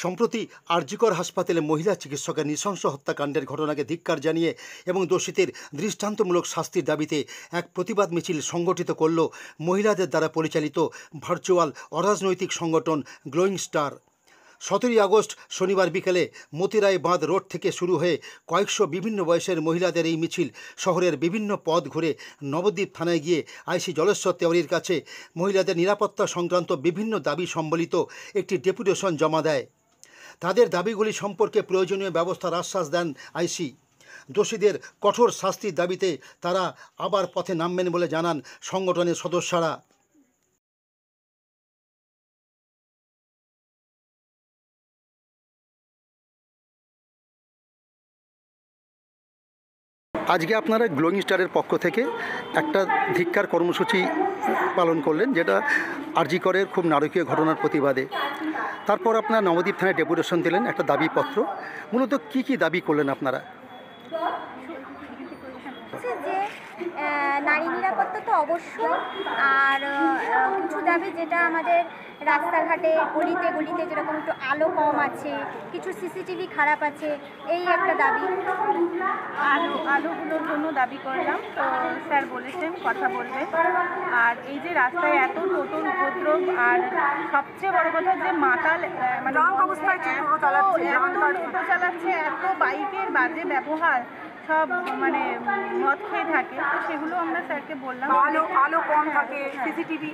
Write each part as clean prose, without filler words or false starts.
সম্প্রতি আরজিকর হাসপাতালে মহিলা চিকিৎসকের নৃশংস হত্যাকাণ্ডের ঘটনাকে ধিক্কার জানিয়ে এবং দোষীদের দৃষ্টান্তমূলক শাস্তির দাবিতে এক প্রতিবাদ মিছিল সংগঠিত করল মহিলাদের দ্বারা পরিচালিত ভার্চুয়াল অরাজনৈতিক সংগঠন গ্লোয়িং স্টার। 17 আগস্ট শনিবার বিকেলে মতিরাই বাঁধ রোড থেকে শুরু হয়ে কয়েকশো বিভিন্ন বয়সের মহিলাদের এই মিছিল শহরের বিভিন্ন পথ ঘুরে নবদ্বীপ থানায় গিয়ে আইসি জলেশ্বর তেওয়ারির কাছে মহিলাদের নিরাপত্তা সংক্রান্ত বিভিন্ন দাবি সম্বলিত একটি ডেপুটেশন জমা দেয়। তাদের দাবিগুলি সম্পর্কে প্রয়োজনীয় ব্যবস্থার আশ্বাস দেন আইসি। দোষীদের কঠোর শাস্তির দাবিতে তারা আবার পথে নামবেন বলে জানান সংগঠনের সদস্যরা। আজকে আপনারা গ্লোয়িং স্টারের পক্ষ থেকে একটা ধিক্কার কর্মসূচি পালন করলেন, যেটা আরজিকরের খুব নারকীয় ঘটনার প্রতিবাদে। তারপর আপনারা নবদ্বীপ থানায় ডেপুটেশন দিলেন একটা দাবিপত্র। মূলত কি কি দাবি করলেন আপনারা? যে নারী নিরাপত্তা তো অবশ্যই, আর কিছু দাবি যেটা আমাদের রাস্তাঘাটে গলিতে গলিতে যেরকম একটু আলো কম আছে, কিছু সিসিটিভি খারাপ আছে, এই একটা দাবি। আলোগুলোর জন্য দাবি করলাম, তো স্যার বলেছেন কথা বলবে। আর এই যে রাস্তায় এত টোটোর উপদ্রব, আর সবচেয়ে বড় কথা যে মাতাল মানে অবস্থায় টোটো চালাচ্ছে, এত বাইকের বাজে ব্যবহার, সব মানে মদ খেয়ে থাকে। তো সেগুলো আমরা স্যারকে বললাম। আলো কম থাকে, সিসিটিভি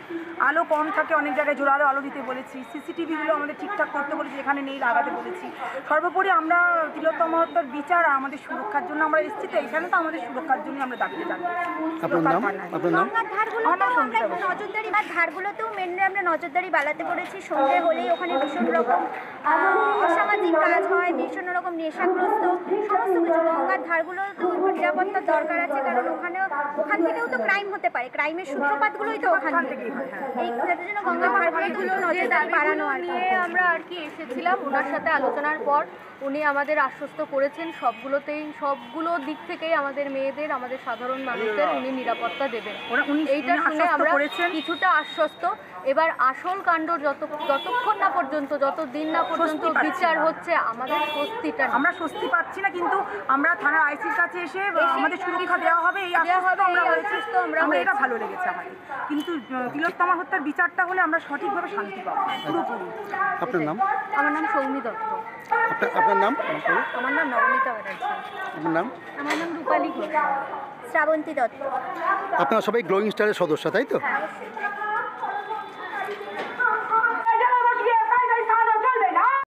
আলো কম থাকে, অনেক জায়গায় জোরালো আলো দিতে বলেছি। সিসিটিভিগুলো আমাদের ঠিকঠাক করতে বলেছি, যেখানে নেই লাগাতে বলেছি। সর্বোপরি আমরা তিলোত্তমা হত্যার বিচার আর আমাদের সুরক্ষার জন্য আমরা এসেছি, তো এখানে তো আমাদের সুরক্ষার জন্য আমরা দাবিতে জানাচ্ছি। ধারগুলোতেও মেনলি আমরা নজরদারি বাড়াতে করেছি। সন্ধ্যে হলেই ওখানে ভীষণ রকম অসামাজিক কাজ হয়, ভীষণ রকম নেশাগ্রস্ত সমস্ত কিছু। গঙ্গার ধারগুলোতেও নিরাপত্তা দরকার আছে, কারণ ওখান থেকেও তো ক্রাইম হতে পারে, ক্রাইমের সূত্রপাতগুলোই তো ওখান থেকেই হয়। এই যাদের জন্য গঙ্গার ধারগুলো নজরদারি বাড়ানো আর কি। আমরা আর কি এসেছিলাম ওনার সাথে আলোচনার পর। উনি আমাদের আশ্বস্ত করেছেন সবগুলো দিক থেকেই আমাদের মেয়েদের, আমাদের সাধারণ মানুষদের উনি নিরাপত্তা দেবেন। এইটা শুনে আমরা কিছুটা আশ্বস্ত। এবার আসল কাণ্ড যতক্ষণ না পর্যন্ত, যতদিন না পর্যন্ত বিচার হচ্ছে, আমাদের স্বস্তিটা আমরা স্বস্তি পাচ্ছি না। কিন্তু আমরা থানার আইসির কাছে এসে আমাদের সুরক্ষা দেওয়া হবে, এই আশ্বস্ত আমরা এটা ভালো লেগেছে আমাদের। কিন্তু তিলোত্তমা হত্যার বিচারটা হলে আমরা সঠিকভাবে শান্তি পাবো পুরোপুরি। আপনার নাম? আমার নাম সৌমি দত্ত। আপনার নাম? আমার নাম নবনীতা ব্যানার্জি। আপনার নাম? আমার নাম রূপালী ঘোষ। শ্রাবন্তী দত্ত। আপনারা সবাই গ্লোয়িং স্টারের সদস্য, তাই তো?